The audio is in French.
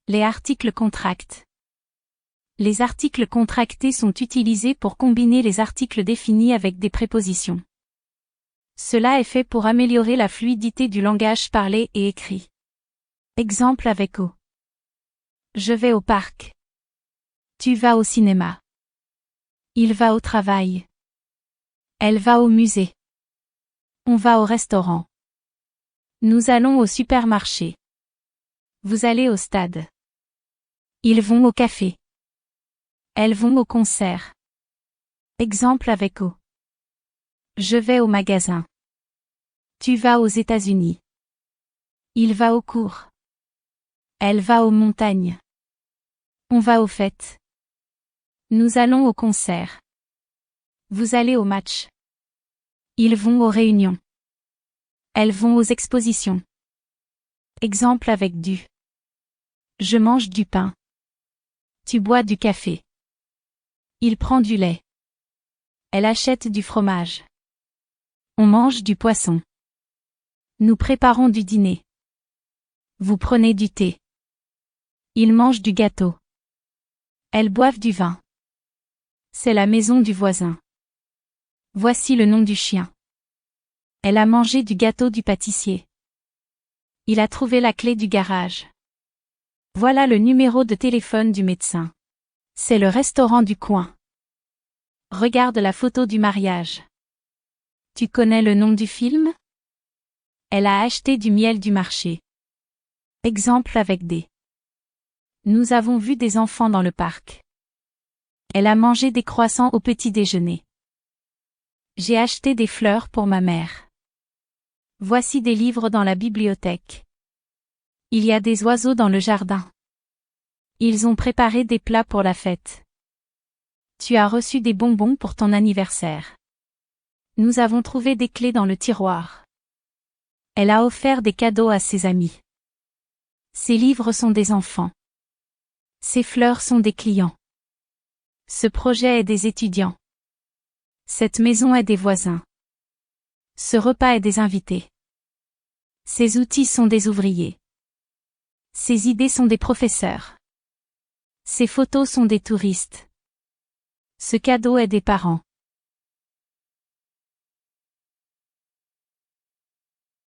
Les articles contracts. Les articles contractés sont utilisés pour combiner les articles définis avec des prépositions. Cela est fait pour améliorer la fluidité du langage parlé et écrit. Exemple avec au. Je vais au parc. Tu vas au cinéma. Il va au travail. Elle va au musée. On va au restaurant. Nous allons au supermarché. Vous allez au stade. Ils vont au café. Elles vont au concert. Exemple avec au. Je vais au magasin. Tu vas aux États-Unis. Il va au cours. Elle va aux montagnes. On va aux fêtes. Nous allons au concert. Vous allez au match. Ils vont aux réunions. Elles vont aux expositions. Exemple avec du. Je mange du pain. Tu bois du café. Il prend du lait. Elle achète du fromage. On mange du poisson. Nous préparons du dîner. Vous prenez du thé. Ils mangent du gâteau. Elles boivent du vin. C'est la maison du voisin. Voici le nom du chien. Elle a mangé du gâteau du pâtissier. Il a trouvé la clé du garage. Voilà le numéro de téléphone du médecin. C'est le restaurant du coin. Regarde la photo du mariage. Tu connais le nom du film? Elle a acheté du miel du marché. Exemple avec des. Nous avons vu des enfants dans le parc. Elle a mangé des croissants au petit déjeuner. J'ai acheté des fleurs pour ma mère. Voici des livres dans la bibliothèque. Il y a des oiseaux dans le jardin. Ils ont préparé des plats pour la fête. Tu as reçu des bonbons pour ton anniversaire. Nous avons trouvé des clés dans le tiroir. Elle a offert des cadeaux à ses amis. Ces livres sont des enfants. Ces fleurs sont des clients. Ce projet est des étudiants. Cette maison est des voisins. Ce repas est des invités. Ces outils sont des ouvriers. Ces idées sont des professeurs. Ces photos sont des touristes. Ce cadeau est des parents.